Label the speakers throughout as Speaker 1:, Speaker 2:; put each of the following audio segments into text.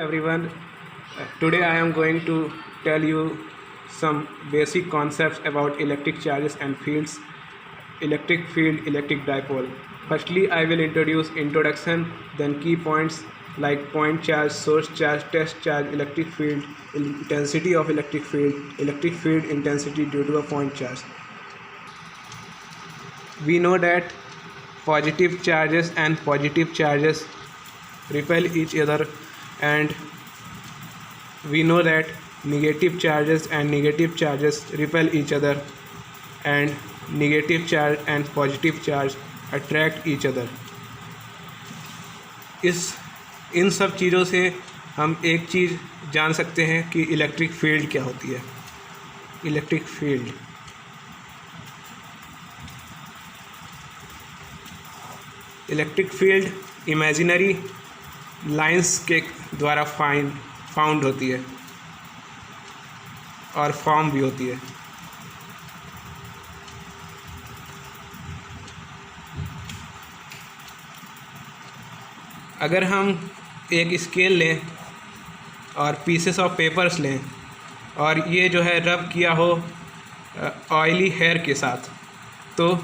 Speaker 1: everyone. Today I am going to tell you some basic concepts about electric charges and fields, electric field, electric dipole. Firstly, I will introduce introduction, then key points like point charge, source charge, test charge, electric field, intensity of electric field intensity due to a point charge. We know that positive charges and positive charges repel each other, and we know that negative charges and negative charges repel each other, and negative charge and positive charge attract each other. इन सब चीज़ों से हम एक चीज़ जान सकते हैं कि electric field क्या होती है। इलेक्ट्रिक फील्ड इमेजिनरी लाइंस के द्वारा फाउंड होती है और फॉर्म भी होती है। अगर हम एक स्केल लें और पीसेस ऑफ पेपर्स लें और ये जो है रब किया हो ऑयली हेयर के साथ, तो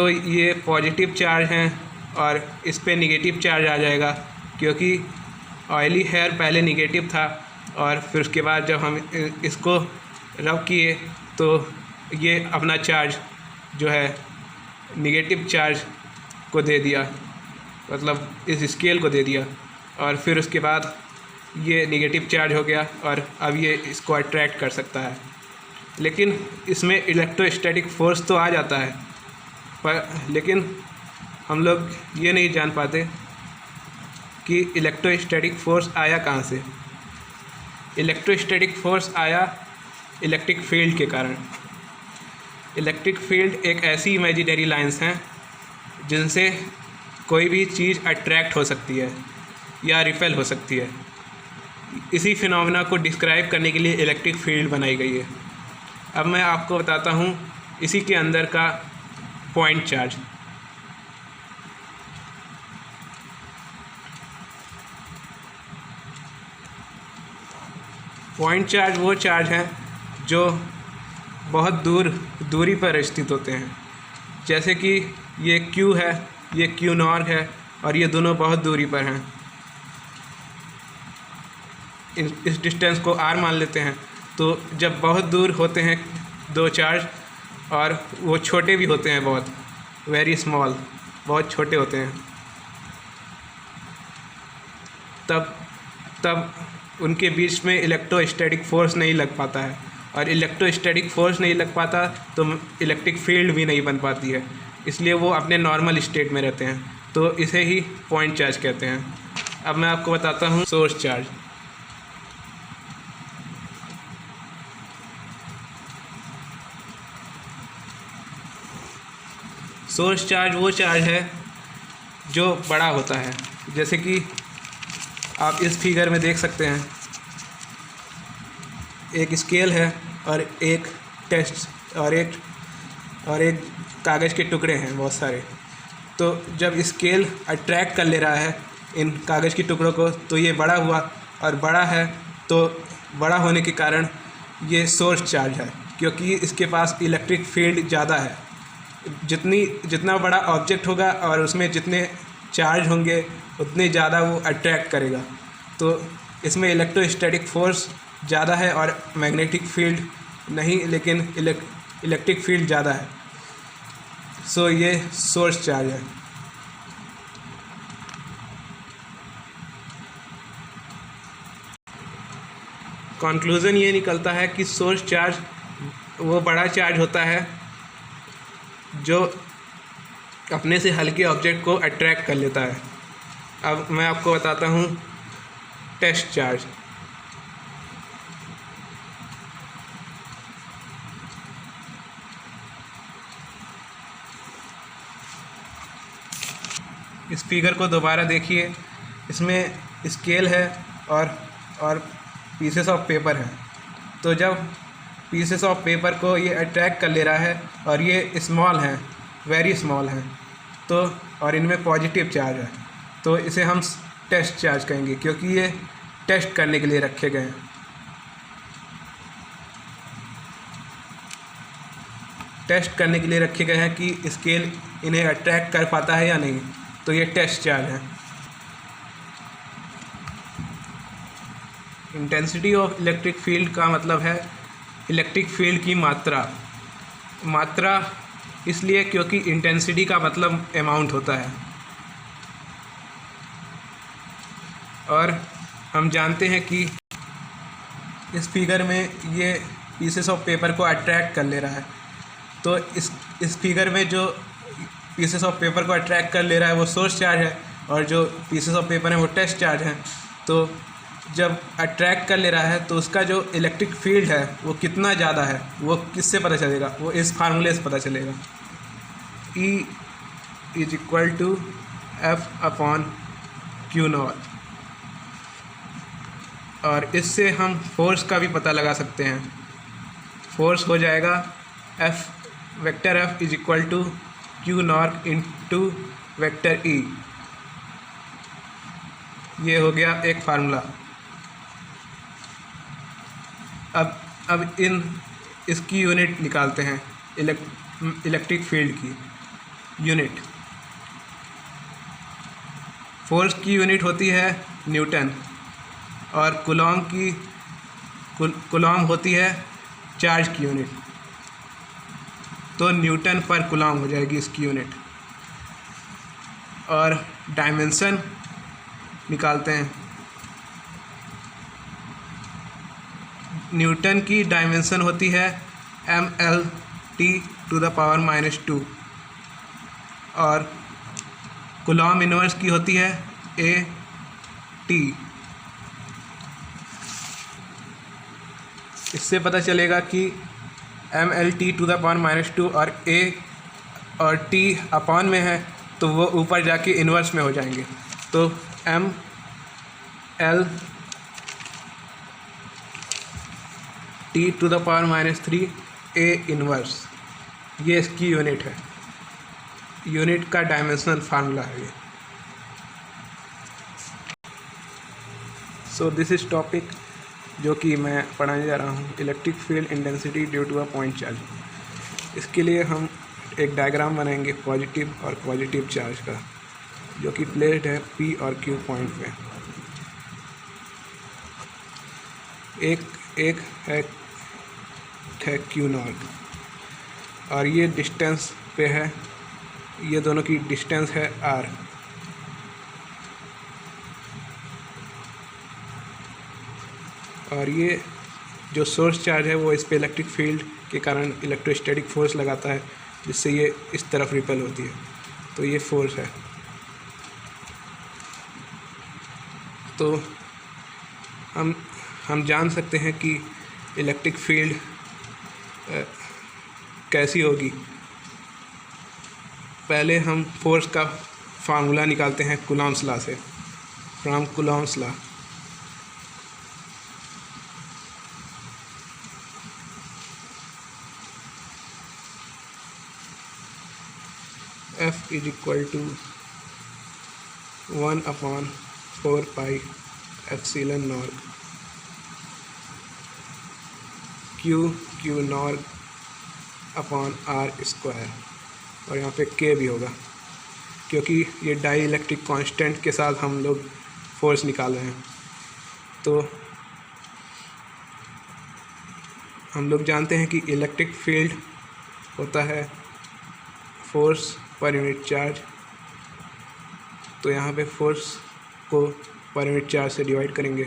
Speaker 1: ये पॉजिटिव चार्ज हैं और इस पे निगेटिव चार्ज आ जाएगा, क्योंकि ऑयली हेयर पहले निगेटिव था और फिर उसके बाद जब हम इसको रब किए तो ये अपना चार्ज जो है निगेटिव चार्ज को दे दिया, मतलब इस स्केल को दे दिया, और फिर उसके बाद ये निगेटिव चार्ज हो गया और अब ये इसको अट्रैक्ट कर सकता है। लेकिन इसमें इलेक्ट्रोस्टैटिक फोर्स तो आ जाता है, लेकिन हम लोग ये नहीं जान पाते कि इलेक्ट्रोस्टैटिक फोर्स आया कहाँ से। इलेक्ट्रोस्टैटिक फोर्स आया इलेक्ट्रिक फील्ड के कारण। इलेक्ट्रिक फील्ड एक ऐसी इमेजिनरी लाइंस हैं जिनसे कोई भी चीज़ अट्रैक्ट हो सकती है या रिपेल हो सकती है। इसी फिनोमेना को डिस्क्राइब करने के लिए इलेक्ट्रिक फील्ड बनाई गई है। अब मैं आपको बताता हूँ इसी के अंदर का पॉइंट चार्ज। पॉइंट चार्ज वो चार्ज हैं जो बहुत दूरी पर स्थित होते हैं। जैसे कि ये Q है, ये Q नॉर है और ये दोनों बहुत दूरी पर हैं। इस डिस्टेंस को R मान लेते हैं। तो जब बहुत दूर होते हैं दो चार्ज और वो छोटे भी होते हैं, बहुत वेरी स्मॉल, बहुत छोटे होते हैं, तब उनके बीच में इलेक्ट्रोस्टैटिक फोर्स नहीं लग पाता है, और इलेक्ट्रोस्टैटिक फोर्स नहीं लग पाता तो इलेक्ट्रिक फील्ड भी नहीं बन पाती है, इसलिए वो अपने नॉर्मल स्टेट में रहते हैं। तो इसे ही पॉइंट चार्ज कहते हैं। अब मैं आपको बताता हूँ सोर्स चार्ज। सोर्स चार्ज वो चार्ज है जो बड़ा होता है। जैसे कि आप इस फिगर में देख सकते हैं, एक स्केल है और एक टेस्ट और एक कागज़ के टुकड़े हैं बहुत सारे। तो जब स्केल अट्रैक्ट कर ले रहा है इन कागज़ के टुकड़ों को, तो ये बड़ा हुआ, और बड़ा है तो बड़ा होने के कारण ये सोर्स चार्ज है, क्योंकि इसके पास इलेक्ट्रिक फील्ड ज़्यादा है। जितना बड़ा ऑब्जेक्ट होगा और उसमें जितने चार्ज होंगे उतने ज़्यादा वो अट्रैक्ट करेगा। तो इसमें इलेक्ट्रोस्टैटिक फोर्स ज़्यादा है और मैग्नेटिक फील्ड नहीं, लेकिन इलेक्ट्रिक फील्ड ज़्यादा है। सो ये सोर्स चार्ज है। कंक्लूज़न ये निकलता है कि सोर्स चार्ज वो बड़ा चार्ज होता है जो अपने से हल्के ऑब्जेक्ट को अट्रैक्ट कर लेता है। अब मैं आपको बताता हूँ टेस्ट चार्ज। इस फिगर को दोबारा देखिए, इसमें स्केल है और पीसेस ऑफ पेपर है। तो जब पीसेस ऑफ पेपर को ये अट्रैक्ट कर ले रहा है और ये स्मॉल हैं, वेरी स्मॉल हैं, तो और इनमें पॉजिटिव चार्ज है, तो इसे हम टेस्ट चार्ज कहेंगे, क्योंकि ये टेस्ट करने के लिए रखे गए हैं। टेस्ट करने के लिए रखे गए हैं कि स्केल इन्हें अट्रैक्ट कर पाता है या नहीं, तो ये टेस्ट चार्ज है। इंटेंसिटी ऑफ इलेक्ट्रिक फील्ड का मतलब है इलेक्ट्रिक फील्ड की मात्रा इसलिए क्योंकि इंटेंसिटी का मतलब अमाउंट होता है, और हम जानते हैं कि इस फिगर में ये पीसेस ऑफ पेपर को अट्रैक्ट कर ले रहा है। तो इस फिगर में जो पीसेस ऑफ पेपर को अट्रैक्ट कर ले रहा है वो सोर्स चार्ज है, और जो पीसेस ऑफ पेपर हैं वो टेस्ट चार्ज हैं। तो जब अट्रैक्ट कर ले रहा है तो उसका जो इलेक्ट्रिक फील्ड है वो कितना ज़्यादा है वो किससे पता चलेगा, वो इस फार्मूले से पता चलेगा। E is equal to F/Q0, और इससे हम फोर्स का भी पता लगा सकते हैं। फोर्स हो जाएगा vector F is equal to Q0 into vector E। ये हो गया एक फार्मूला। अब इसकी यूनिट निकालते हैं, इलेक्ट्रिक फील्ड की यूनिट। फोर्स की यूनिट होती है न्यूटन, और कूलॉम होती है चार्ज की यूनिट। तो न्यूटन पर कूलॉम हो जाएगी इसकी यूनिट। और डायमेंशन निकालते हैं। न्यूटन की डायमेंशन होती है mL/T⁻⁻², और कूलॉम इनवर्स की होती है AT। इससे पता चलेगा कि mL/T⁻⁻² और A और T अपॉन में है तो वो ऊपर जाके इन्वर्स में हो जाएंगे। तो mL/T⁻³ A इन्वर्स, ये इसकी यूनिट है। यूनिट का डायमेंशनल फार्मूला है ये। सो दिस इज टॉपिक जो कि मैं पढ़ाने जा रहा हूँ, electric field intensity due to a point charge. इसके लिए हम एक डायग्राम बनाएंगे पॉजिटिव चार्ज का, जो कि प्लेस्ड है P और Q पॉइंट पे। एक है Q0, और ये डिस्टेंस पे है, ये दोनों की डिस्टेंस है R। और ये जो सोर्स चार्ज है वो इस पे इलेक्ट्रिक फील्ड के कारण इलेक्ट्रोस्टैटिक फोर्स लगाता है, जिससे ये इस तरफ रिपेल होती है। तो ये फोर्स है। तो हम जान सकते हैं कि इलेक्ट्रिक फील्ड कैसी होगी। पहले हम फोर्स का फार्मूला निकालते हैं कूलॉम्स लॉ से, from Coulomb's law. F is equal to 1/4πε0 Q0/R², और यहाँ पे K भी होगा, क्योंकि ये डाई इलेक्ट्रिक कांस्टेंट के साथ हम लोग फोर्स निकाल रहे हैं। तो हम लोग जानते हैं कि इलेक्ट्रिक फील्ड होता है फोर्स पर यूनिट चार्ज। तो यहाँ पे फोर्स को पर यूनिट चार्ज से डिवाइड करेंगे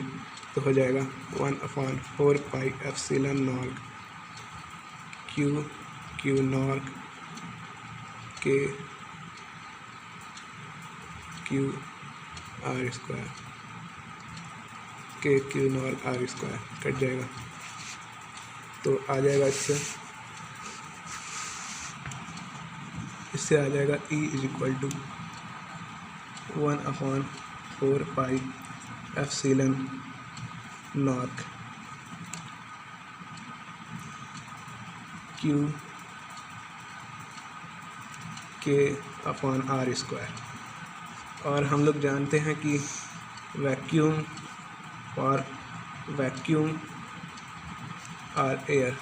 Speaker 1: तो हो जाएगा 1/4πε0 Q0 Q0R² कट जाएगा। तो आ जाएगा इससे आ जाएगा E is equal to 1/4πε0 Q/R²। और हम लोग जानते हैं कि वैक्यूम और वैक्यूम और एयर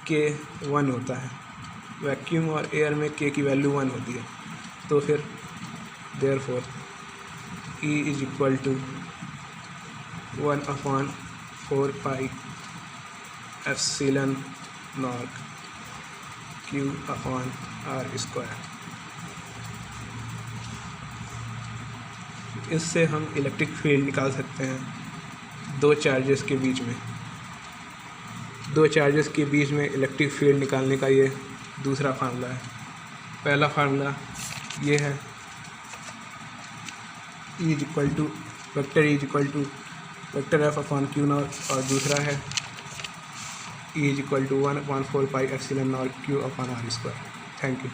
Speaker 1: के 1 होता है। वैक्यूम और एयर में के की वैल्यू 1 होती है, तो फिर therefore E is equal to 1/4 pi epsilon naught Q/R²। इससे हम इलेक्ट्रिक फील्ड निकाल सकते हैं दो चार्जेस के बीच में। दो चार्जेस के बीच में इलेक्ट्रिक फील्ड निकालने का ये दूसरा फार्मूला है। पहला फार्मूला ये है E is equal to vector E is equal to vector F/Q0, और दूसरा है E is equal to 1/4 pi epsilon naught Q/R²। Thank you.